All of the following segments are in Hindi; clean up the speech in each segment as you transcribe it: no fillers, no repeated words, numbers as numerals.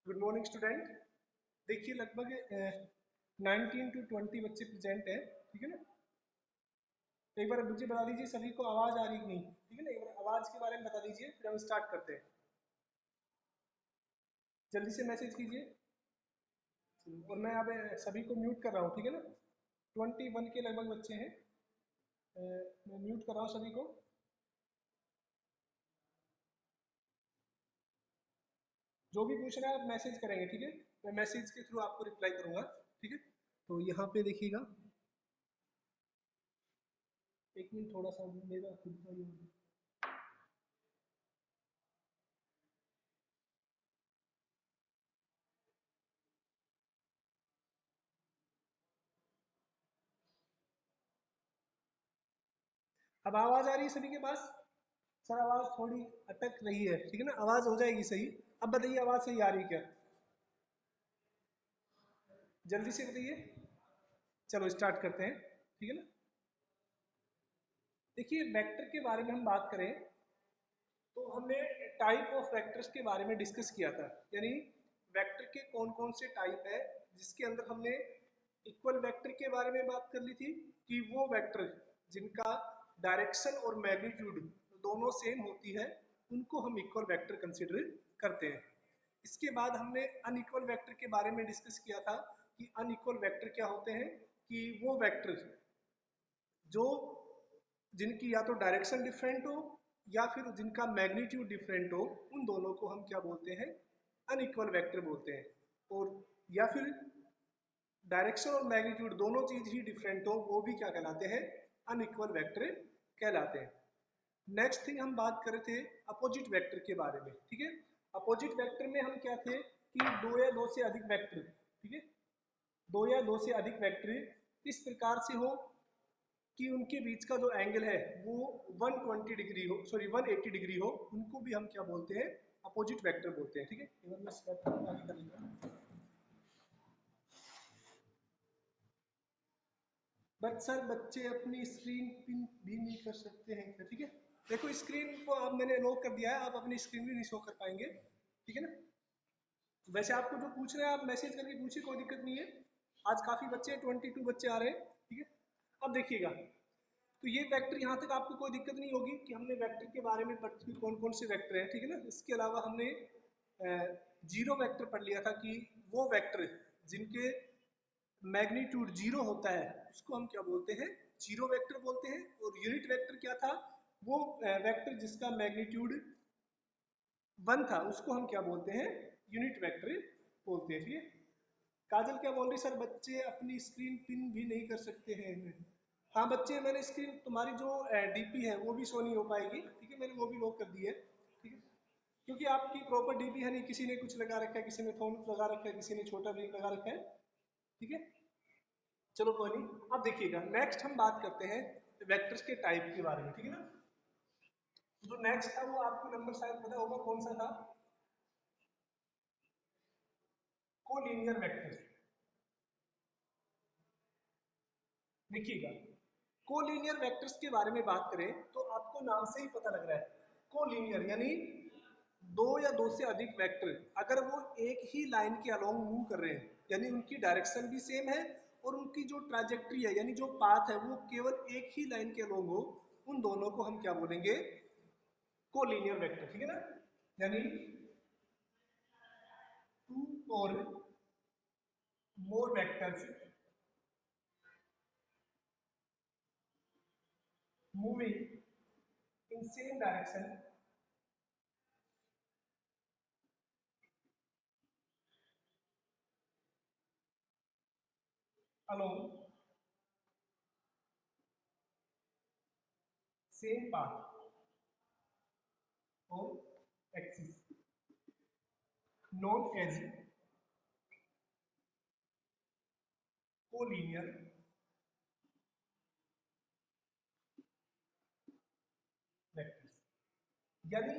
Good morning student. देखिए लगभग 19 टू 20 बच्चे प्रेजेंट हैं, ठीक है ना। एक बार मुझे बता दीजिए सभी को आवाज आ रही कि नहीं, ठीक है ना। एक बार आवाज के बारे में बता दीजिए, फिर हम स्टार्ट करते हैं। जल्दी से मैसेज कीजिए। और मैं यहाँ पे सभी को म्यूट कर रहा हूँ, ठीक है ना। 21 के लगभग बच्चे हैं। मैं म्यूट कर रहा हूँ सभी को। जो भी पूछ रहा है आप मैसेज करेंगे, ठीक है। मैं मैसेज के थ्रू आपको रिप्लाई करूंगा, ठीक है। तो यहाँ पे देखिएगा, एक मिनट, थोड़ा सा मेरा खुद का ही अब आवाज आ रही है सभी के पास। सर आवाज थोड़ी अटक रही है, ठीक है ना। आवाज हो जाएगी सही। अब बताइए आवाज सही आ रही है क्या, जल्दी से बताइए। चलो स्टार्ट करते हैं, ठीक है ना। देखिए वेक्टर के बारे में हम बात करें तो हमने टाइप ऑफ वेक्टर्स के बारे में डिस्कस किया था। यानी वेक्टर के कौन कौन से टाइप है, जिसके अंदर हमने इक्वल वेक्टर के बारे में बात कर ली थी कि वो वेक्टर जिनका डायरेक्शन और मैग्नीट्यूड दोनों सेम होती है उनको हम इक्वल वेक्टर कंसिडर करते हैं। इसके बाद हमने अनइक्वल वेक्टर के बारे में डिस्कस किया था कि अनइक्वल वेक्टर क्या होते हैं, कि वो वेक्टर जो जिनकी या तो डायरेक्शन डिफरेंट हो या फिर जिनका मैग्नीट्यूड डिफरेंट हो, उन दोनों को हम क्या बोलते हैं, अनइक्वल वेक्टर बोलते हैं। और या फिर डायरेक्शन और मैग्नीट्यूड दोनों चीज ही डिफरेंट हो, वो भी क्या कहलाते हैं, अनइक्वल वेक्टर कहलाते हैं। नेक्स्ट थिंग हम बात कर रहे थे अपोजिट वेक्टर के बारे में, ठीक है। अपोजिट वेक्टर में हम क्या थे कि दो या दो से अधिक वेक्टर, ठीक है, दो या दो से अधिक वेक्टर इस प्रकार से हो कि उनके बीच का जो एंगल है वो 120 डिग्री हो, सॉरी 180 डिग्री हो, उनको भी हम क्या बोलते हैं, अपोजिट वेक्टर बोलते हैं, ठीक है। एक बार मैं स्टेप आगे कर लेता। बट सर बच्चे अपनी स्क्रीन पिन भी नहीं कर सकते हैं क्या, ठीक है। देखो स्क्रीन को अब मैंने लॉक कर दिया है, आप अपनी स्क्रीन भी नहीं शो कर पाएंगे, ठीक है ना। वैसे आपको जो पूछ रहे हैं आप मैसेज करके पूछिए, कोई दिक्कत नहीं है। आज काफी बच्चे 22 बच्चे आ रहे हैं, ठीक है। अब देखिएगा, तो ये वेक्टर यहाँ तक आपको कोई दिक्कत नहीं होगी कि हमने वेक्टर के बारे में पढ़ लिया कौन कौन से वेक्टर हैं, ठीक है ना। इसके अलावा हमने जीरो वेक्टर पढ़ लिया था कि वो वेक्टर जिनके मैग्नीट्यूड जीरो होता है उसको हम क्या बोलते हैं, जीरो वेक्टर बोलते हैं। और यूनिट वेक्टर क्या था, वो वेक्टर जिसका मैग्नीट्यूड वन था उसको हम क्या बोलते हैं, यूनिट वेक्टर बोलते हैं, ठीक है। काजल क्या बोल रही, सर बच्चे अपनी स्क्रीन पिन भी नहीं कर सकते हैं। हाँ बच्चे, मैंने स्क्रीन तुम्हारी जो डीपी है वो भी शो नहीं हो पाएगी, ठीक है, मैंने वो भी लॉक कर दी है, ठीक है। क्योंकि आपकी प्रॉपर डीपी है नहीं, किसी ने कुछ लगा रखा है, किसी ने थोन लगा रखा है, किसी ने छोटा ब्रेक लगा रखा है, ठीक है। चलो कोई नहीं। अब देखिएगा नेक्स्ट हम बात करते हैं वेक्टर्स के टाइप के बारे में, ठीक है ना। जो नेक्स्ट था वो आपको नंबर शायद पता होगा कौन सा था, कोलिनियर वेक्टर। देखिएगा कोलिनियर वेक्टर्स के बारे में बात करें तो आपको नाम से ही पता लग रहा है, कोलिनियर यानी दो या दो से अधिक वेक्टर अगर वो एक ही लाइन के अलोंग मूव कर रहे हैं, यानी उनकी डायरेक्शन भी सेम है और उनकी जो ट्राजेक्ट्री है यानी जो पाथ है वो केवल एक ही लाइन के अलोंग हो, उन दोनों को हम क्या बोलेंगे, कोलिनियर वेक्टर, ठीक है ना। यानी two or more vectors moving in same direction along same path on axis known as collinear vectors। यानी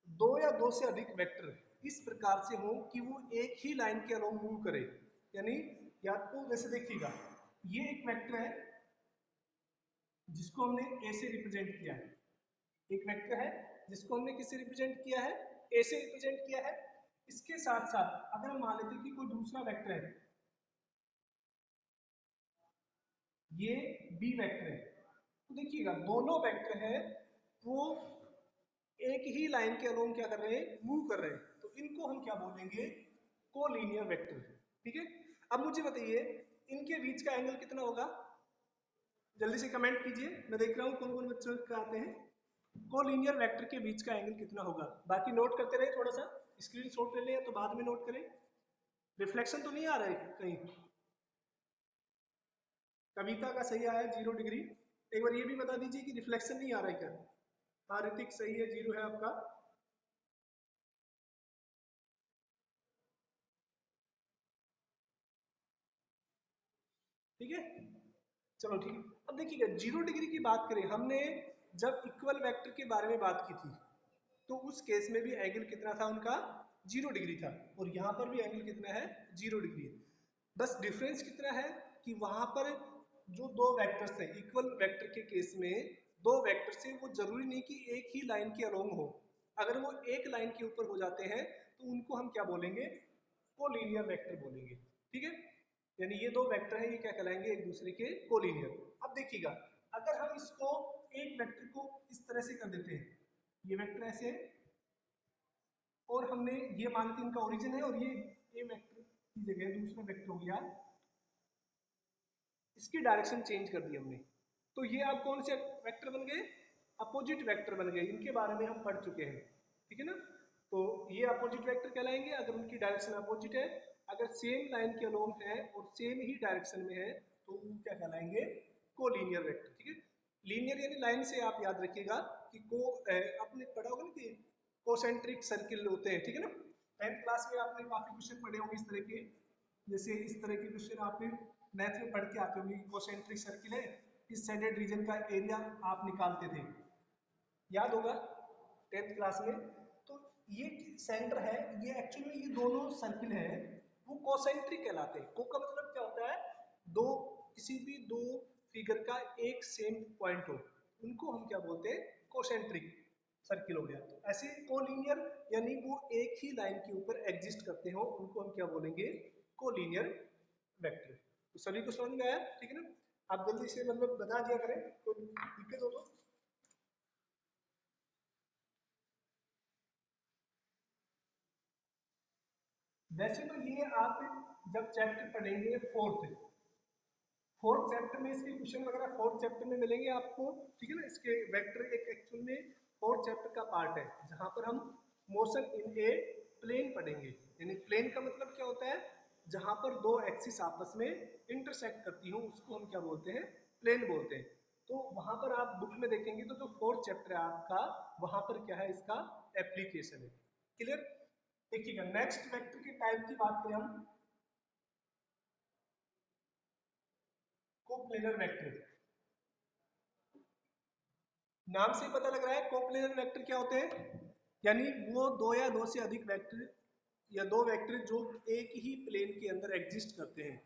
दो या दो से अधिक वेक्टर इस प्रकार से हो कि वो एक ही लाइन के अलोंग मूव करे। यानी या तो जैसे देखिएगा, ये एक वेक्टर है जिसको हमने ए से रिप्रेजेंट किया है, एक वेक्टर है जिसको हमने किससे रिप्रेजेंट किया है, ए से रिप्रेजेंट किया है। इसके साथ साथ अगर हम मान लेते हैं कि कोई दूसरा वेक्टर है, ये बी वेक्टर है, तो देखिएगा दोनों वेक्टर है वो एक ही लाइन के अलोंग क्या कर रहे हैं, मूव कर रहे हैं, तो इनको हम क्या बोलेंगे, कोलिनियर वेक्टर। ठीक है, अब मुझे बताइए इनके बीच का एंगल कितना होगा, जल्दी से कमेंट कीजिए, मैं देख रहा हूँ कौन कौन बच्चों का आते हैं। कोलिनियर वेक्टर के बीच का एंगल कितना होगा, बाकी नोट करते रहे, थोड़ा सा स्क्रीन शॉट ले लें तो बाद में नोट करें। रिफ्लेक्शन तो नहीं आ रहा है कहीं, कविता का सही आया 0 डिग्री, एक बार ये भी बता दीजिए कि रिफ्लेक्शन नहीं आ रहा है क्या। हाँ ऋतिक सही है, 0 है आपका। ठीक है, चलो ठीक है। अब देखिएगा 0 डिग्री की बात करें, हमने जब इक्वल वेक्टर के बारे में बात की थी तो उस केस में भी एंगल कितना था उनका, 0 डिग्री था, और यहाँ पर भी एंगल कितना है, 0 डिग्री है। बस डिफरेंस कितना है कि वहां पर जो दो वेक्टर्स हैं इक्वल वेक्टर के केस में, दो वेक्टर से वो जरूरी नहीं कि एक ही लाइन के अलोंग हो, अगर वो एक लाइन के ऊपर हो जाते हैं तो उनको हम क्या बोलेंगे, कोलिनियर वेक्टर बोलेंगे। ठीक है, यानी ये दो वेक्टर हैं, ये क्या कहलाएंगे, एक दूसरे के कोलिनियर। अब देखिएगा अगर हम इसको एक वेक्टर को इस तरह से कर देते हैं, ये वेक्टर ऐसे है, और हमने ये मान के इनका ओरिजिन है, और ये वेक्टर की जगह दूसरा वेक्टर हो गया, इसकी डायरेक्शन चेंज कर दी हमने, तो ये आप कौन से वेक्टर बन गए, अपोजिट वेक्टर बन गए, इनके बारे में हम पढ़ चुके हैं। ठीक है ना, तो ये अपोजिट वेक्टर कहलाएंगे अगर उनकी डायरेक्शन अपोजिट है, अगर सेम लाइन के अलोंग है और सेम ही डायरेक्शन में है तो वो क्या कहलाएंगे, कोलिनियर वेक्टर। ठीक है, लीनियर यानी लाइन से आप याद रखिएगा कि आपने पढ़ा होगा ना कि कोसेंट्रिक सर्किल होते हैं। ठीक है ना, 10th क्लास में आपने काफी क्वेश्चन पढ़े होंगे इस तरह के, जैसे इस तरह के क्वेश्चन आपने मैथ में पढ़ के आते होंगे, कोसेंट्रिक सर्किल है, इस शेडेड रीजन का एरिया आप निकालते थे, याद होगा 10th क्लास में। तो ये सेंटर है, ये एक्चुअली ये दोनों सर्किल है वो कोसेंट्रिक कहलाते हैं। को का मतलब क्या होता है, दो, किसी भी दो फिगर का एक सेम पॉइंट हो, उनको हम क्या बोलते हैं, कोसेंट्रिक सर्किल हो गया। तो ऐसे कोलिनियर यानी वो एक ही लाइन के ऊपर एग्जिस्ट करते हो, उनको हम क्या बोलेंगे, कोलिनियर वेक्टर। तो सभी को समझ में आया, ठीक है ना, आप जल्दी से मतलब बता दिया करें, कोई दिक्कत हो तो। वैसे तो ये आप जब चैप्टर पढ़ेंगे फोर्थ चैप्टर में इसके क्वेश्चन वगैरह फोर्थ चैप्टर में मिलेंगे आपको। ठीक है ना, इसके वेक्टर एक एक्चुअल में फोर्थ चैप्टर का पार्ट है जहां पर हम मोशन इन ए प्लेन पढ़ेंगे। यानी प्लेन का मतलब क्या होता है, जहां पर दो एक्सिस आपस में इंटरसेक्ट करती हूँ उसको हम क्या बोलते हैं, प्लेन बोलते हैं। तो वहां पर आप बुक में देखेंगे तो जो फोर्थ चैप्टर है आपका, वहां पर क्या है, इसका एप्लीकेशन है। क्लियर, देखिएगा नेक्स्ट वेक्टर के टाइप की बात करें हम, कोप्लेनर वेक्टर, नाम से ही पता लग रहा है कोप्लेनर वेक्टर क्या होते हैं, यानी वो दो या दो से अधिक वेक्टर या दो वेक्टर जो एक ही प्लेन के अंदर एग्जिस्ट करते हैं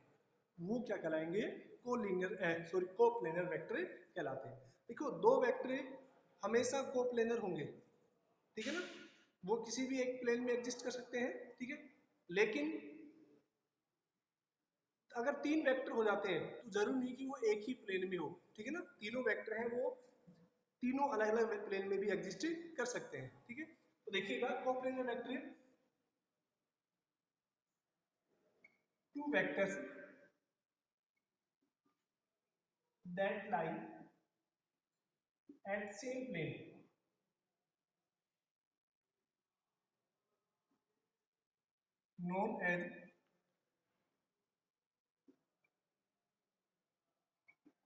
वो क्या कहलाएंगे, कोलिनियर सॉरी कोप्लेनर वेक्टर कहलाते हैं। देखो दो वेक्टर हमेशा कोप्लेनर होंगे, ठीक है ना, वो किसी भी एक प्लेन में एग्जिस्ट कर सकते हैं। ठीक है, लेकिन अगर तीन वेक्टर हो जाते हैं तो जरूरी नहीं कि वो एक ही प्लेन में हो। ठीक है ना, तीनों वेक्टर हैं वो तीनों अलग अलग प्लेन में भी एग्जिस्ट कर सकते हैं। ठीक है, तो देखिएगा coplanar vector, two vectors that lie at same plane known as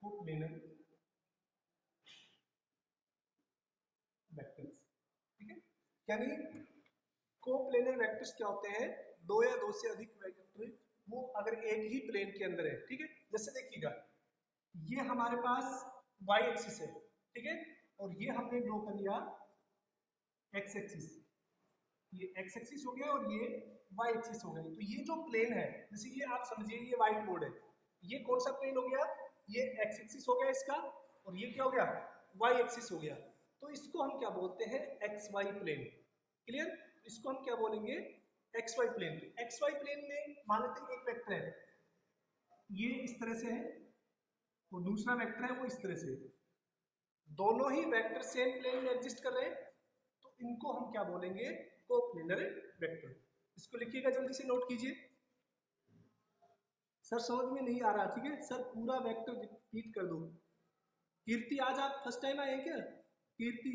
coplanar vectors. ठीक है, यानी कोप्लेनर वेक्टर्स क्या होते हैं, दो या दो से अधिक वेक्टर वो अगर एक ही प्लेन के अंदर है। ठीक है, जैसे देखिएगा ये हमारे पास y एक्सिस है, ठीक है, और ये हमने ड्रॉ कर लिया x एक्सिस, ये x एक्सिस हो गया और ये y एक्सिस हो गया। तो ये जो प्लेन है, जैसे ये आप समझिए ये व्हाइट बोर्ड है, ये कौन सा प्लेन हो गया, ये x एक्सिस हो गया इसका, और ये क्या हो गया, y एक्सिस हो गया। तो इसको हम क्या बोलते हैं, xy प्लेन। क्लियर, इसको हम क्या बोलेंगे, एक्स वाई प्लेन पे। एक्स वाई प्लेन में मान लेते हैं एक वेक्टर है, ये इस तरह से है, और दूसरा वेक्टर है वो इस तरह से है। दोनों ही वेक्टर सेम प्लेन में एग्जिस्ट कर रहे हैं, तो इनको हम क्या बोलेंगे, कोप्लेनर वेक्टर। इसको लिखिएगा, जल्दी से नोट कीजिए। सर समझ में नहीं आ रहा, ठीक है सर, पूरा वेक्टर रिपीट कर दो। कीर्ति, आज आप फर्स्ट टाइम आए हैं क्या? कीर्ति,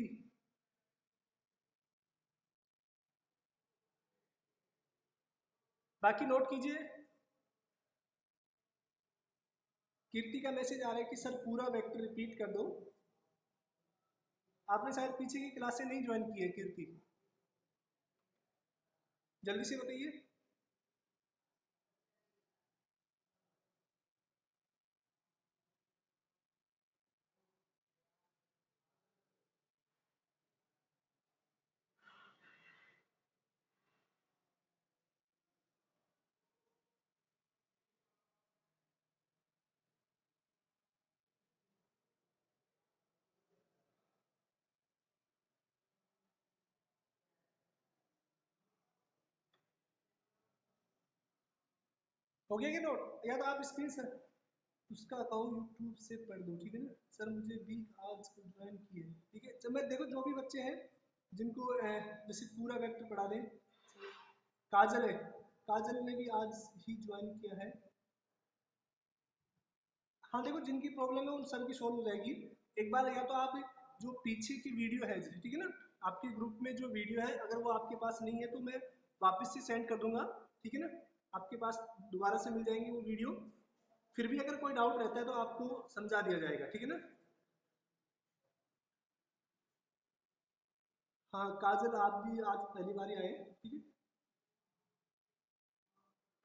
बाकी नोट कीजिए। कीर्ति का मैसेज आ रहा है कि सर पूरा वेक्टर रिपीट कर दो। आपने शायद पीछे की क्लासें नहीं ज्वाइन की है कीर्ति, जल्दी से बताइए। हो गया क्या नोट? या तो आप स्क्रीन से उसका कहो यूट्यूब से पढ़ दो, ठीक है ना सर, मुझे भी आज ज्वाइन किए, ठीक है। जब मैं देखो जो भी बच्चे हैं जिनको जैसे पूरा वेक्टर पढ़ा दें, काजल है, काजल ने भी आज ही ज्वाइन किया है। हाँ देखो, जिनकी प्रॉब्लम है उन सब की सॉल्व हो जाएगी। एक बार या तो आप जो पीछे की वीडियो है, ठीक है ना, आपके ग्रुप में जो वीडियो है अगर वो आपके पास नहीं है तो मैं वापस से सेंड कर दूंगा, ठीक है ना, आपके पास दोबारा से मिल जाएंगी वो वीडियो। फिर भी अगर कोई डाउट रहता है तो आपको समझा दिया जाएगा, ठीक है ना। हाँ काजल, आप भी आज पहली बार ही आए, ठीक है।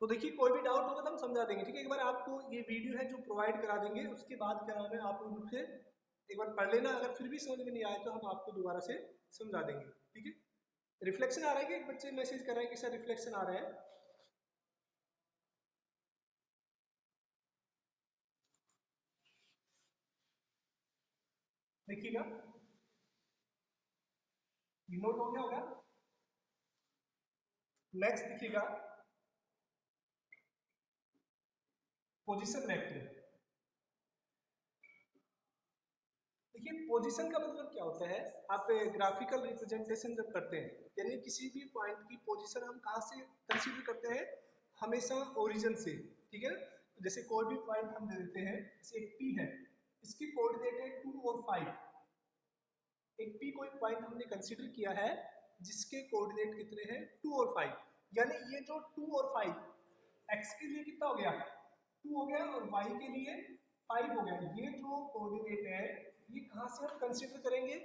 तो देखिए कोई भी डाउट होगा तो हम समझा देंगे, ठीक है। एक बार आपको ये वीडियो है जो प्रोवाइड करा देंगे, उसके बाद क्या नाम है आप उनसे एक बार पढ़ लेना, अगर फिर भी समझ में नहीं आए तो हम आपको दोबारा से समझा देंगे, ठीक है। रिफ्लेक्शन आ रहा है कि एक बच्चे मैसेज कर रहे हैं कि सर रिफ्लेक्शन आ रहा है? देखिएगा, नोट हो गया होगा। नेक्स्ट देखिएगा, पोजीशन वेक्टर। देखिए पोजीशन का मतलब क्या होता है, आप ग्राफिकल रिप्रेजेंटेशन जब करते हैं, यानी किसी भी पॉइंट की पोजीशन हम कहाँ से कंसीडर करते हैं, हमेशा ओरिजिन से, ठीक है ना। तो जैसे कोई भी पॉइंट हम ले लेते हैं, जैसे एक पी है, इसकी कोऑर्डिनेट है 2 और 5। एक पी कोई पॉइंट हमने कंसीडर किया है जिसके कोऑर्डिनेट कितने हैं, 2 और 5, यानी ये जो 2 और 5 एक्स के लिए कितना हो गया, 2 हो गया, और वाई के लिए 5 हो गया। ये जो कोऑर्डिनेट है ये कहाँ से हम कंसीडर करेंगे,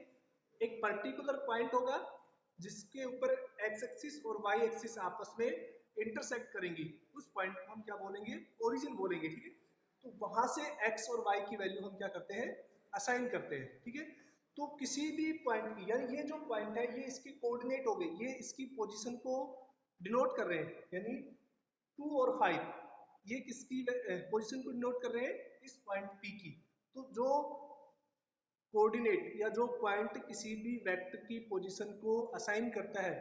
एक पर्टिकुलर पॉइंट होगा जिसके ऊपर एक्स एक्सिस और वाई एक्सिस आपस में इंटरसेक्ट करेंगी, उस पॉइंट को हम क्या बोलेंगे, ओरिजिन बोलेंगे, ठीक है। तो वहां से एक्स और वाई की वैल्यू हम क्या करते हैं, असाइन करते हैं, ठीक है। तो किसी भी पॉइंट की, यानी ये जो पॉइंट है ये इसकी कोऑर्डिनेट हो गई, ये इसकी पोजीशन को डिनोट कर रहे हैं, यानी 2 और 5 ये किसकी पोजीशन को डिनोट कर रहे हैं, इस पॉइंट पी की। तो जो कोऑर्डिनेट या जो पॉइंट किसी भी वेक्टर की पोजीशन को असाइन करता है,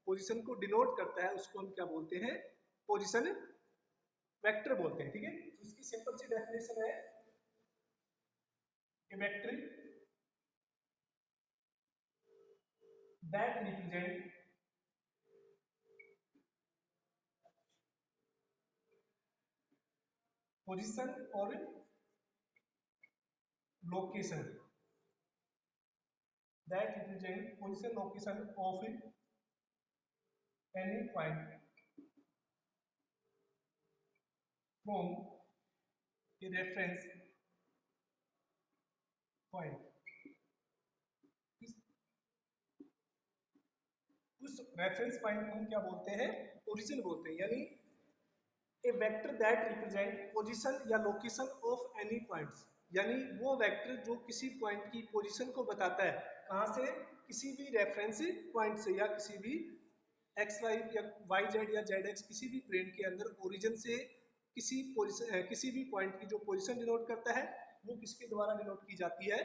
पोजीशन को डिनोट करता है, उसको हम क्या बोलते हैं, पोजीशन वेक्टर बोलते हैं, ठीक है। तो इसकी सिंपल सी डेफिनेशन है कि vector that represent position or location, that represent position location of any point from a reference point। उस रेफरेंस पॉइंट को हम क्या बोलते हैं, ओरिजिन बोलते हैं, यानी ए वेक्टर दैट रिप्रेजेंट पोजीशन या लोकेशन ऑफ एनी पॉइंट्स, यानी वो वेक्टर जो किसी पॉइंट की पोजीशन को बताता है, कहाँ से, किसी भी रेफरेंस पॉइंट से, या किसी भी एक्स वाई या वाई जेड या जेड एक्स किसी भी प्लेन के अंदर ओरिजिन से किसी पोजीशन किसी भी पॉइंट की जो पोजीशन डिनोट करता है वो किसके द्वारा डिनोट की जाती है,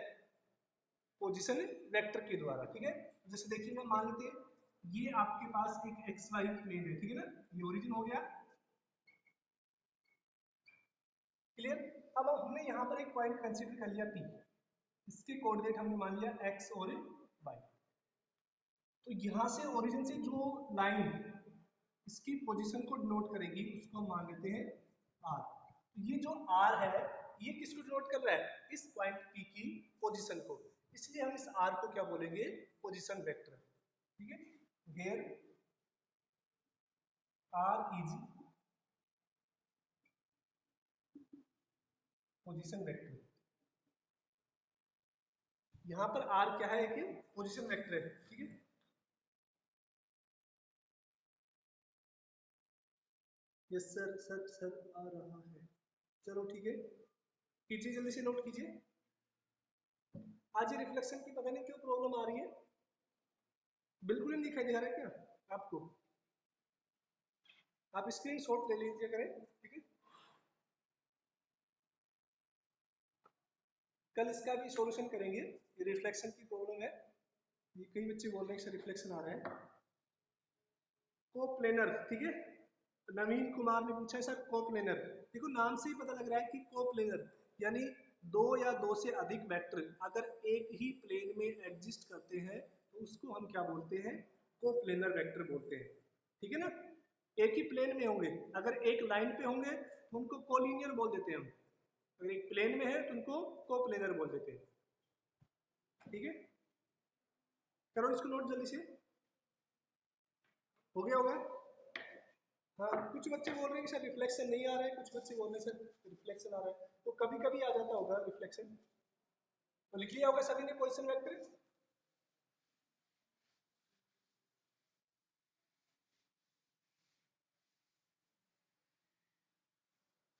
पोजीशन वेक्टर के द्वारा, ठीक है। जैसे देखिएगा, मान लेते हैं ये आपके पास एक एक्स वाई प्लेन है, ठीक है ना, ये ओरिजिन हो गया, क्लियर। अब हमने यहाँ पर एक पॉइंट कंसीडर कर लिया पी, इसके कोऑर्डिनेट हमने मान लिया एक्स और वाई। तो यहाँ से ओरिजिन से जो लाइन इसकी पोजीशन को डिनोट करेगी उसको हम मान लेते हैं आर। तो ये जो आर है ये किसको डिनोट कर रहा है, इस पॉइंट पी की पोजीशन को, इसलिए हम इस आर को क्या बोलेंगे, पोजीशन वेक्टर, ठीक है। Where r is position vector, यहाँ पर आर क्या है, एक पोजीशन वेक्टर है, ठीक है। यस सर, सर आ रहा है, चलो ठीक है, कीजिए जल्दी से नोट कीजिए। आज ये रिफ्लेक्शन की पता नहीं क्यों प्रॉब्लम आ रही है, बिल्कुल ही नहीं दिखाई दे रहा है क्या आपको, आप स्क्रीन शॉट ले लीजिए करें, ठीक है। कल इसका भी सॉल्यूशन करेंगे, ये रिफ्लेक्शन की प्रॉब्लम है, ये कई बच्चे बोल रहे हैं सर रिफ्लेक्शन आ रहा है। कोप्लेनर, ठीक है, नवीन कुमार ने पूछा है सर कोप्लेनर, देखो नाम से ही पता लग रहा है कि कोप्लेनर यानी दो या दो से अधिक वेक्टर अगर एक ही प्लेन में एग्जिस्ट करते हैं तो उसको हम क्या बोलते हैं, कोप्लेनर वेक्टर बोलते हैं, ठीक है ना। एक ही प्लेन में होंगे, अगर एक लाइन पे होंगे तो उनको कोलिनियर बोल देते हैं हम, अगर एक प्लेन में है तो उनको कोप्लेनर बोल देते हैं, ठीक है। करो इसको नोट जल्दी से, हो गया होगा। हाँ कुछ बच्चे बोल रहे हैं कि सर रिफ्लेक्शन नहीं आ रहा है, कुछ बच्चे बोल रहे हैं सर रिफ्लेक्शन आ रहा है, तो कभी कभी आ जाता होगा रिफ्लेक्शन, तो लिख लिया होगा सभी ने पोजीशन वेक्टर।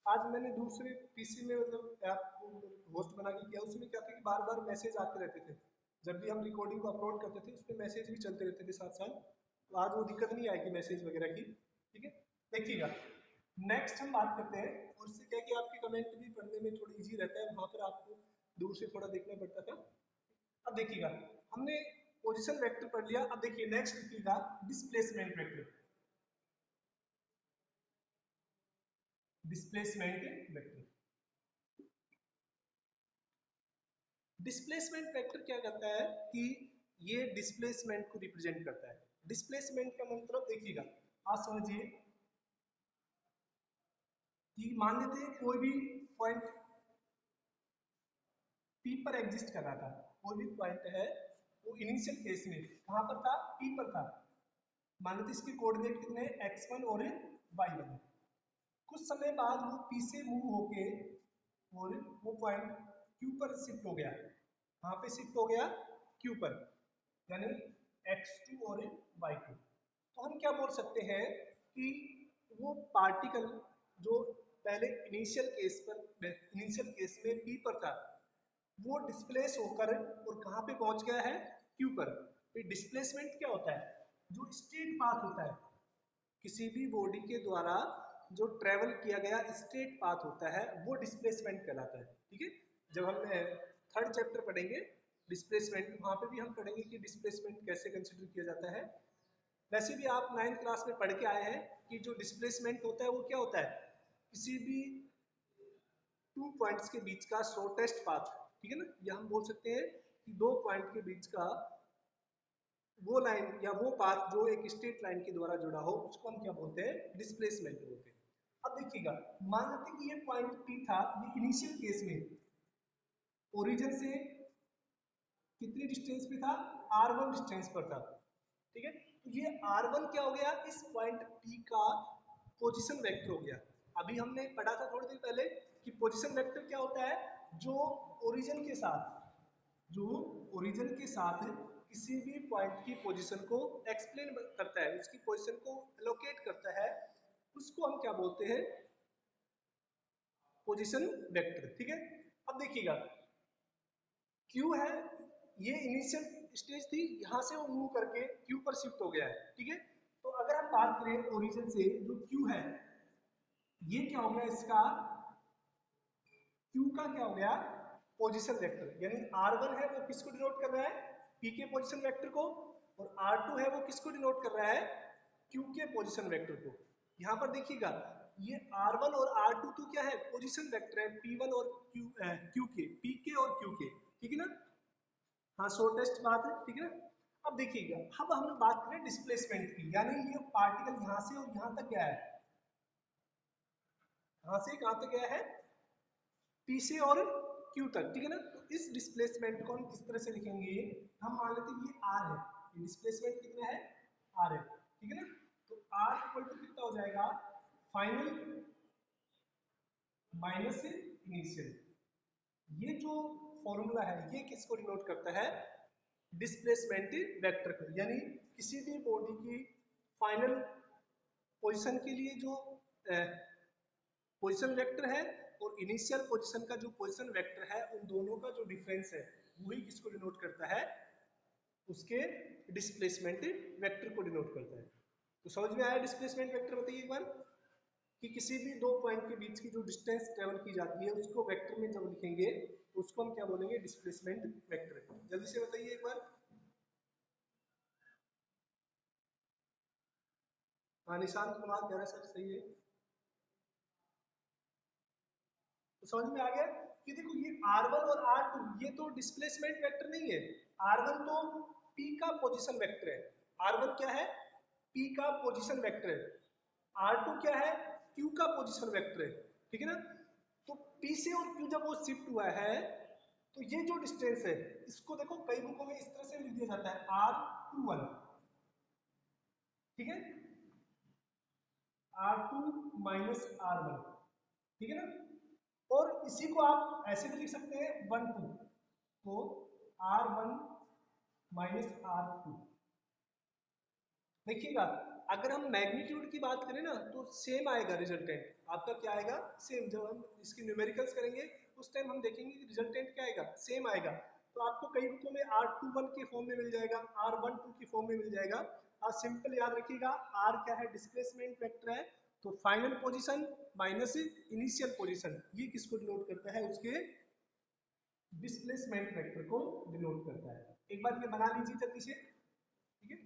आज मैंने दूसरे पीसी में मतलब ऐप को होस्ट बना के किया, उसमें क्या था कि बार बार मैसेज आते रहते थे, जब भी हम रिकॉर्डिंग को अपलोड करते थे उसमें मैसेज भी चलते रहते थे साथ साथ, तो आज वो दिक्कत नहीं आएगी मैसेज वगैरह की, ठीक है। देखिएगा नेक्स्ट हम बात करते हैं, और इससे क्या कि आपके कमेंट भी पढ़ने में थोड़ा इजी रहता है, वहां पर आपको दूर से थोड़ा देखना पड़ता था। अब देखिएगा हमने पोजीशन वेक्टर पढ़ लिया, अब देखिए नेक्स्ट लिखिएगा displacement vector, displacement vector. Displacement vector क्या करता है कि ये डिस्प्लेसमेंट को रिप्रेजेंट करता है। डिस्प्लेसमेंट का मतलब देखिएगा, आज समझिए कि मान लेते हैं कोई भी पॉइंट पी पर एग्जिस्ट कर रहा था, कोई भी पॉइंट है वो इनिशियल केस में कहां पर था, पी पर था, मान लेते इसके कोऑर्डिनेट कितने हैं x1 और y1, कुछ समय बाद वो पी से मूव होके और वो पॉइंट क्यू पर शिफ्ट हो गया, कहां पे शिफ्ट हो गया, क्यू पर, यानी x2 और y2। तो हम क्या बोल सकते हैं कि वो पार्टिकल जो पहले इनिशियल केस में p पर था वो डिस्प्लेस होकर और कहां पे पहुंच गया है, क्यू पर। तो डिस्प्लेसमेंट क्या होता है, जो स्ट्रेट पाथ होता है किसी भी बॉडी के द्वारा जो ट्रेवल किया गया स्ट्रेट पाथ होता है वो डिस्प्लेसमेंट कहलाता है, ठीक है। जब हम थर्ड चैप्टर पढ़ेंगे डिस्प्लेसमेंट, वहां पे भी हम पढ़ेंगे कि डिस्प्लेसमेंट कैसे कंसिडर किया जाता है। वैसे भी आप 9th क्लास में पढ़ के आए हैं कि जो डिस्प्लेसमेंट होता है वो क्या होता है, किसी भी टू पॉइंट्स के बीच का शॉर्टेस्ट पाथ, ठीक है ना, या हम बोल सकते हैं कि दो पॉइंट के बीच का वो लाइन या वो पाथ जो एक स्ट्रेट लाइन के द्वारा जुड़ा हो उसको हम क्या बोलते हैं, डिस्प्लेसमेंट बोलते हैं। अब देखिएगा मान लेते हैं कि ये पॉइंट पी था, ये इनिशियल केस में ओरिजिन से कितनी डिस्टेंस पे था, r1 डिस्टेंस पर था, ठीक है। तो ये r1 क्या हो गया, इस पॉइंट p का पोजीशन वेक्टर हो गया। अभी हमने पढ़ा था थोड़ी देर पहले कि पोजीशन वेक्टर क्या होता है, जो ओरिजिन के साथ किसी भी पॉइंट की पोजीशन को एक्सप्लेन करता है, उसकी पोजीशन को एलोकेट करता है, उसको हम क्या बोलते हैं, पोजीशन वेक्टर, ठीक है। अब देखिएगा क्यू है, ये इनिशियल स्टेज थी, यहां से वो मूव करके क्यू पर शिफ्ट हो गया है, ठीक है। तो अगर हम बात करें ओरिजिन से जो क्यू है, ये क्या हो गया इसका, क्यू का क्या हो गया, पोजीशन वेक्टर, यानी r1 है वो किसको डिनोट कर रहा है, p के पोजीशन वेक्टर को, और R2 है वो किसको डिनोट कर रहा है, Q के पोजीशन वेक्टर को। यहाँ पर देखिएगा ये R1 और R2 तो क्या है, पोजीशन वेक्टर है P1 और Q के, PK और Q के, ठीक है ना। हाँ शॉर्टेस्ट बात है, ठीक है ना। अब देखिएगा अब हम बात करें डिस्प्लेसमेंट की, यानी ये पार्टिकल यहाँ से और यहाँ तक गया है, यहाँ से कहाँ तक गया है, P से और Q तक, ठीक है ना। तो इस डिस्प्लेसमेंट को हम किस तरह से लिखेंगे, हम मान लेते हैं ये R है, ये डिस्प्लेसमेंट कितना है, R है, ठीक है ना। तो R इक्वल टू कितना हो जाएगा, फाइनल माइनस इनिशियल। ये जो फॉर्मूला है ये किसको डिनोट करता है, डिस्प्लेसमेंट वेक्टर को, यानी किसी भी बॉडी की फाइनल पोजीशन के लिए जो पोजीशन वेक्टर है और इनिशियल पोजीशन का जो पोजीशन वेक्टर है, उन दोनों का जो डिफरेंस है वही किसको डिनोट करता है, उसके डिस्प्लेसमेंट वेक्टर को डिनोट करता है। तो समझ में आया डिस्प्लेसमेंट वेक्टर, बताइए एक बार, कि किसी भी दो पॉइंट के बीच की जो डिस्टेंस ट्रेवल की जाती है उसको वेक्टर में जब लिखेंगे तो उसको हम क्या बोलेंगे, डिस्प्लेसमेंट वेक्टर। जल्दी से बताइए एक बार। हाँ निशांत कुमार कह रहा है सर सही है। तो समझ में आ गया कि देखो ये R1 और R2 ये तो डिस्प्लेसमेंट वेक्टर नहीं है, R1 तो P का पोजीशन वेक्टर है, R1 क्या है, P का पोजीशन वेक्टर है, R2 क्या है, Q का पोजीशन वेक्टर है, ठीक है ना। तो P से और Q जब वो शिफ्ट हुआ है तो ये जो डिस्टेंस है इसको देखो कई बुकों में इस तरह से लिख दिया जाता है R21, ठीक है, R2 माइनस R1, ठीक है ना। और इसी को आप ऐसे भी लिख सकते हैं 1 2, तो R1 माइनस R2। देखिएगा अगर हम मैग्नीट्यूड की बात करें ना तो सेम आएगा रिजल्टेंट, आपका क्या आएगा, सेम। जब हम इसकी न्यूमेरिकल्स करेंगे उस टाइम हम देखेंगे कि रिजल्टेंट क्या आएगा, सेम आएगा। तो आपको कई बुकों में R21 के फॉर्म में मिल जाएगा, R12 के फॉर्म में मिल जाएगा। आप सिंपल याद रखिएगा R क्या है, डिस्प्लेसमेंट वेक्टर है, तो final position minus initial position ये किसको डिनोट करता है, उसके डिस्प्लेसमेंट वेक्टर को डिनोट करता है। एक बार ये बना लीजिए जल्दी से, ठीक है,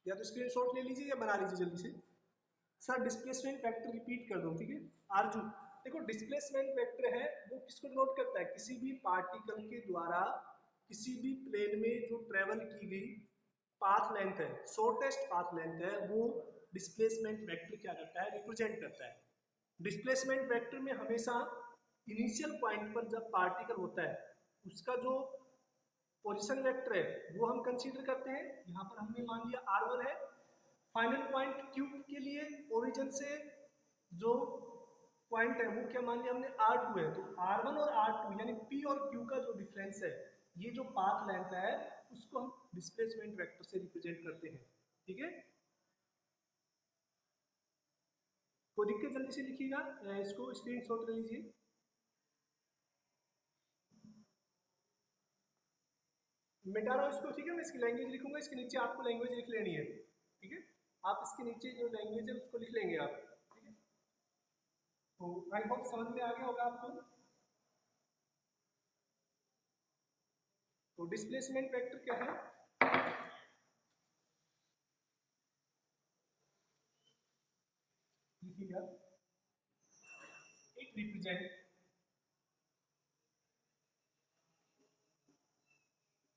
या तो स्क्रीनशॉट ले लीजिए या बना लीजिए जल्दी से। सर डिस्प्लेसमेंट वेक्टर रिपीट कर दो, ठीक है। आरजू देखो डिस्प्लेसमेंट वेक्टर है वो किसको डिनोट करता है, किसी भी पार्टिकल के द्वारा किसी भी प्लेन में जो ट्रेवल की गई पाथ लेंथ है, शॉर्टेस्ट पाथ लेंथ है, वो डिस्प्लेसमेंट वेक्टर क्या करता है, रिप्रेजेंट करता है। डिस्प्लेसमेंट वेक्टर में हमेशा इनिशियल पॉइंट पर जब पार्टिकल होता है उसका जो पोजीशन वेक्टर है वो हम कंसीडर करते हैं, यहाँ पर हमने मान लिया R1 है। फाइनल पॉइंट Q के लिए ओरिजिन से जो पॉइंट है वो क्या मान लिया हमने R2 है, तो R1 और R2 यानी P और Q का जो डिफरेंस है, ये जो पाथ लेंथ है उसको हम डिस्प्लेसमेंट वेक्टर से रिप्रेजेंट करते हैं, ठीक है। कोई दिक्कत, जल्दी से लिखिएगा, इसको स्क्रीनशॉट ले लीजिए। मिटा रहा हूँ इसको, ठीक है, मैं इसकी लैंग्वेज लिखूंगा, इसके नीचे आपको लैंग्वेज लिख लेनी है, ठीक है। आप इसके नीचे जो लैंग्वेज है उसको लिख लेंगे आप, ठीक है। तो आई होप समझ में आ गया होगा आपको। तो डिस्प्लेसमेंट वेक्टर क्या है, लिखिएगा, it represent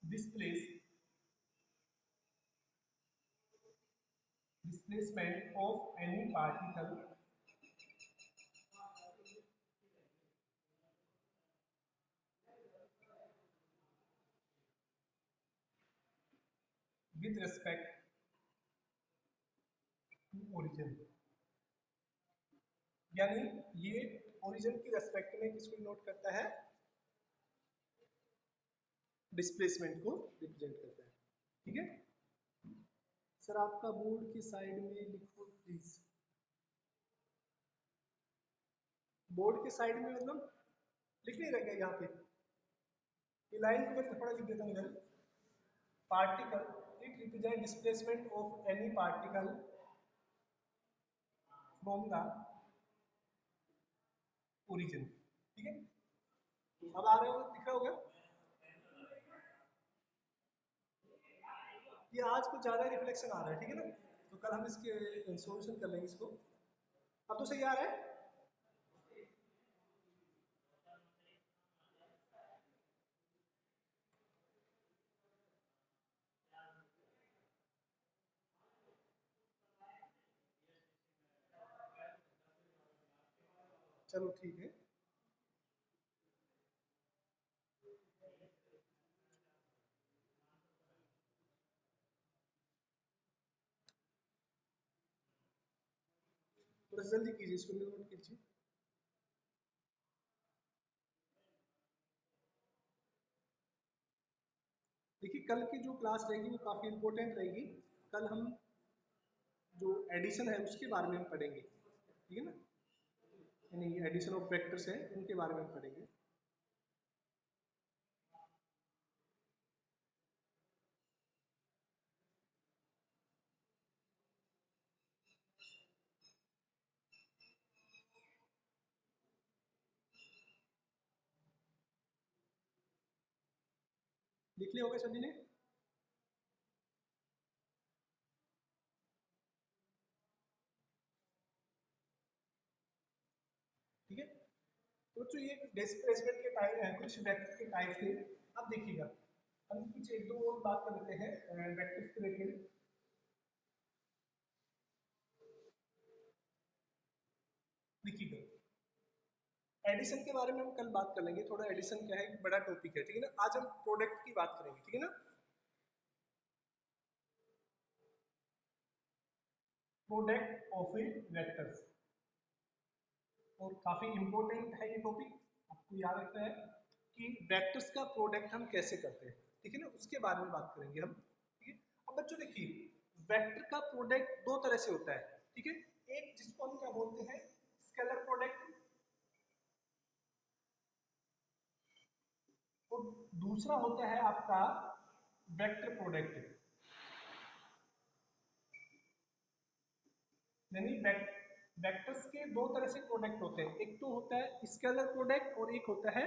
displace displacement of any particle with respect to origin, यानी ये ओरिजिन की रेस्पेक्ट में किसको नोट करता है, डिस्प्लेसमेंट को रिप्रेजेंट करता है, ठीक है। सर आपका बोर्ड की साइड में लिखो प्लीज, बोर्ड के साइड में मतलब लिख नहीं रखा यहाँ पे, ये लाइन को मैं थोड़ा लिख देता हूँ इधर, particle it represent displacement of any particle from the origin, ठीक है। अब आ रहे हो, दिख रहा होगा। ये आज कुछ ज़्यादा रिफ्लेक्शन आ रहा है, ठीक है ना, तो कल हम इसके सॉल्यूशन कर लेंगे इसको। अब तो सही आ रहा है। चलो ठीक है। थोड़ा जल्दी कीजिए, इसको नोट कीजिए। देखिए कल की जो क्लास रहेगी वो काफ़ी इंपॉर्टेंट रहेगी। कल हम जो एडिशन है उसके बारे में हम पढ़ेंगे, ठीक है ना, यानी एडिशन ऑफ वेक्टर्स है उनके बारे में हम पढ़ेंगे। लिख लिया होगा सभी ने? ठीक है, तो जो ये डिस्प्लेसमेंट के टाइप है, कुछ वेक्टर के टाइप थे। अब देखिएगा, हम कुछ एक दो और बात कर लेते हैं वेक्टर्स के रिलेटेड। देखिएगा, एडिशन के बारे में हम कल बात कर लेंगे, थोड़ा एडिशन क्या है एक बड़ा टॉपिक है, ठीक है ना। आज हम प्रोडक्ट की बात करेंगे, ठीक है ना। प्रोडक्ट ऑफ ए वेक्टर्स, और काफी इंपॉर्टेंट है ये टॉपिक, आपको याद रखना है कि वेक्टर्स का प्रोडक्ट हम कैसे करते हैं, ठीक है ना, उसके बारे में बात करेंगे हम, ठीक है। अब बच्चों देखिए, वेक्टर का प्रोडक्ट दो तरह से होता है, ठीक है। एक जिसको हम क्या बोलते हैं, स्केलर प्रोडक्ट, और दूसरा होता है आपका वेक्टर प्रोडक्ट। यानी वेक्टर्स के दो तरह से प्रोडक्ट होते हैं, एक तो होता है स्केलर प्रोडक्ट और एक होता है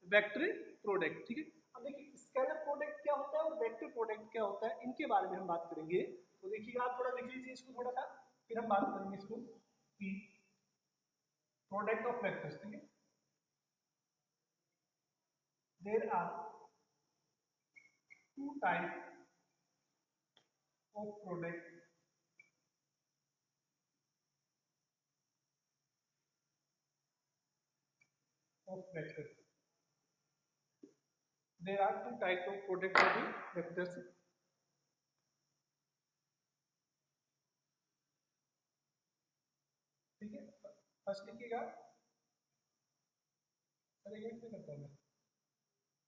वेक्टर प्रोडक्ट, ठीक है। अब देखिए स्केलर प्रोडक्ट क्या होता है और वेक्टर प्रोडक्ट क्या होता है, इनके बारे में हम बात करेंगे। तो देखिए आप थोड़ा लिख लीजिए इसको थोड़ा सा, फिर हम बात करेंगे इसको कि प्रोडक्ट ऑफ वेक्टर्स, ठीक है। There are two type of product of vectors, there are two type of product of vectors, ठीक है। फर्स्ट लिखिएगा, चलिए ये करता हूँ मैं,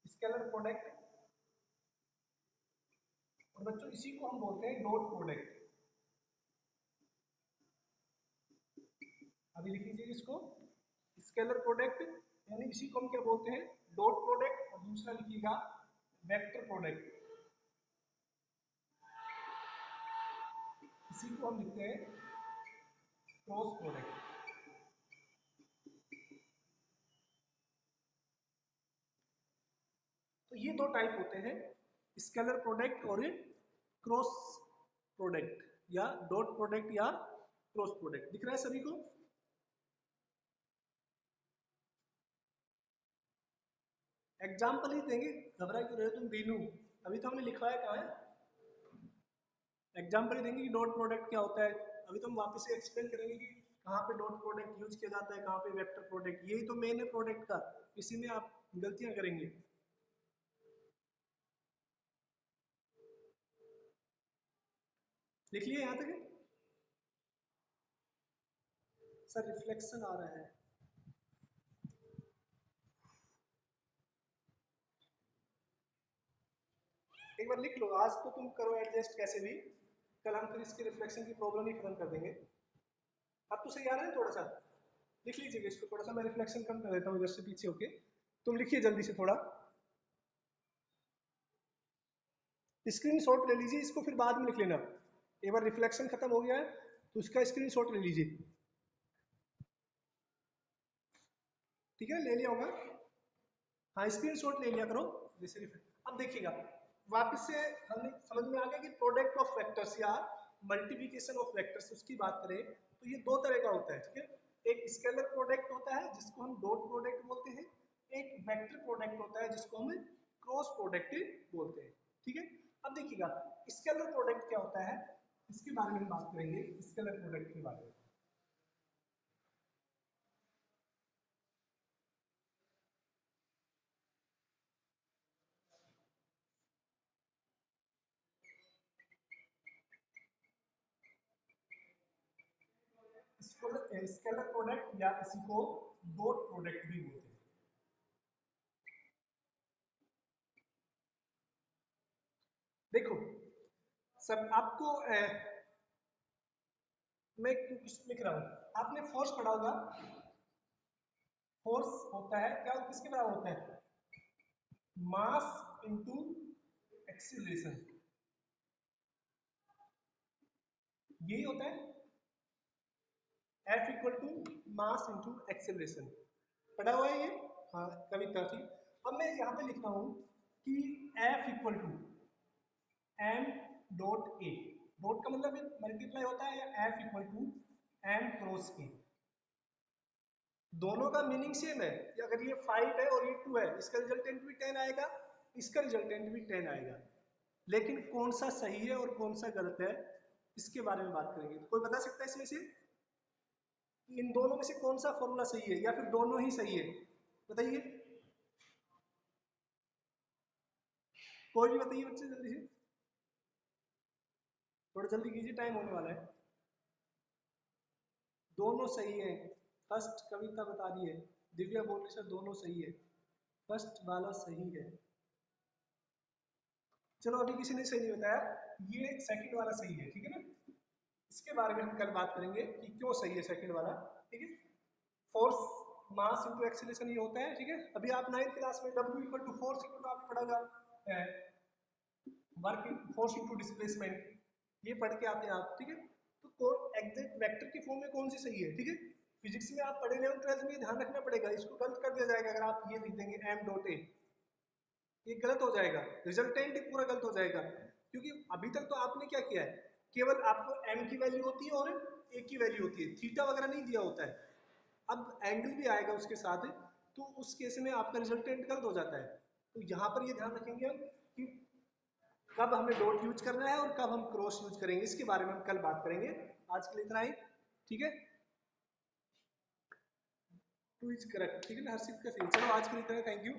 स्केलर प्रोडक्ट, और बच्चों इसी को हम बोलते हैं डॉट प्रोडक्ट। अभी लिख लीजिए इसको, स्केलर प्रोडक्ट, यानी इसी को हम क्या बोलते हैं, डॉट प्रोडक्ट, और दूसरा लिखिएगा वेक्टर प्रोडक्ट, इसी को हम लिखते हैं क्रॉस प्रोडक्ट। तो ये दो टाइप होते हैं, स्केलर प्रोडक्ट और क्रॉस प्रोडक्ट, या डॉट प्रोडक्ट या क्रॉस प्रोडक्ट। दिख रहा है सभी को? एग्जाम्पल ही देंगे, घबरा क्यों रहे हो तुम बीनू, अभी तो हमने लिखवाया कहाँ है, एग्जाम्पल ही देंगे कि डॉट प्रोडक्ट क्या होता है। अभी तो हम वापस से एक्सप्लेन करेंगे कि कहाँ पे डॉट प्रोडक्ट यूज किया जाता है, कहाँ पे वेक्टर प्रोडक्ट, यही तो मेन है प्रोडक्ट का, इसी में आप गलतियां करेंगे। लिख लिए यहाँ तक? सर रिफ्लेक्शन आ रहा है। एक बार लिख लो, आज तो तुम करो एडजस्ट कैसे भी, कल हम फिर इसके रिफ्लेक्शन की प्रॉब्लम ही खत्म कर देंगे। अब तो सही आ रहा है थोड़ा सा, लिख लीजिएगा इसको थोड़ा सा, मैं रिफ्लेक्शन कम कर देता हूँ इधर से पीछे होके, तुम लिखिए जल्दी से थोड़ा, स्क्रीनशॉट ले लीजिए इसको, फिर बाद में लिख लेना। एक बार रिफ्लेक्शन खत्म हो गया है तो इसका स्क्रीनशॉट ले लीजिए, ठीक है, ले लिया होगा। हाँ स्क्रीनशॉट ले लिया करो जैसे अब देखिएगा, वापस से हमें समझ में आ गया कि प्रोडक्ट ऑफ वेक्टर्स या मल्टीप्लिकेशन ऑफ वेक्टर्स उसकी बात करें तो ये दो तरह का होता है, ठीक है। एक स्केलर प्रोडक्ट होता है जिसको हम डॉट प्रोडक्ट बोलते हैं, एक वेक्टर प्रोडक्ट होता है जिसको हम क्रॉस प्रोडक्ट बोलते हैं, ठीक है। अब देखिएगा स्केलर प्रोडक्ट क्या होता है, इसके बारे में हम बात करेंगे, स्केलर प्रोडक्ट के बारे में। स्केलर प्रोडक्ट या इसी को डॉट प्रोडक्ट भी बोलते हैं। देखो सब आपको मैं कुछ लिख रहा हूं, आपने फोर्स पढ़ा होगा। फोर्स होता है क्या, किसके बराबर होता है, मास इनटू एक्सीलरेशन, यही होता है। F equal to mass into acceleration, पढ़ा हुआ है ये, हाँ कविता थी। अब मैं यहाँ पे लिखता हूँ कि F equal to m dot a, dot का मतलब मल्टीप्लाई होता है, या F equal to m cross a, दोनों का मीनिंग सेम है। अगर ये 5 है और ये 2 है, इसका रिजल्टेंट भी 10 आएगा, इसका रिजल्टेंट भी 10 आएगा, लेकिन कौन सा सही है और कौन सा गलत है इसके बारे में बात करेंगे। कोई बता सकता है इसमें से इन दोनों में से कौन सा फॉर्मूला सही है, या फिर दोनों ही सही है, बताइए, कोई भी बताइए बच्चे जल्दी से, थोड़ा जल्दी कीजिए, टाइम होने वाला है। दोनों सही है, फर्स्ट कविता बता रही है, दिव्या बोल रही सर दोनों सही है, फर्स्ट वाला सही है। चलो अभी किसी ने सही नहीं बताया, ये सेकंड वाला सही है, ठीक है ना। इसके बारे में हम कल बात करेंगे कि क्यों सही है सेकंड वाला, ठीक है। फोर्स मास इनटू एक्सीलरेशन ये होता है, ठीक है। अभी आप 9th क्लास में W equal to force equal to आपने पढ़ा होगा वर्क फोर्स इनटू डिस्प्लेसमेंट, ये पढ़ के आते हैं आप, ठीक है। तो कौन एग्जैक्ट वेक्टर की फॉर्म में कौन सी सही है, ठीक है। फिजिक्स में आप पढ़े रहे हो 12th में, ध्यान रखना पड़ेगा, इसको गलत कर दिया जाएगा अगर आप ये लिख देंगे m डॉट ए, ये गलत हो जाएगा, रिजल्टेंट ही पूरा गलत हो जाएगा। क्योंकि अभी तक तो आपने क्या किया है, केवल आपको m की वैल्यू होती है और a की वैल्यू होती है, थीटा वगैरह नहीं दिया होता है। अब एंगल भी आएगा उसके साथ, तो उस केस में आपका रिजल्टेंट गलत हो जाता है। तो यहाँ पर ये ध्यान रखेंगे हम कि कब हमें डॉट यूज करना है और कब हम क्रॉस यूज करेंगे, इसके बारे में हम कल बात करेंगे। आज के लिए इतना ही, ठीक है। टू इज करेक्ट, ठीक है ना, हर चीज का सही। चलो आज के लिए इतना, थैंक यू।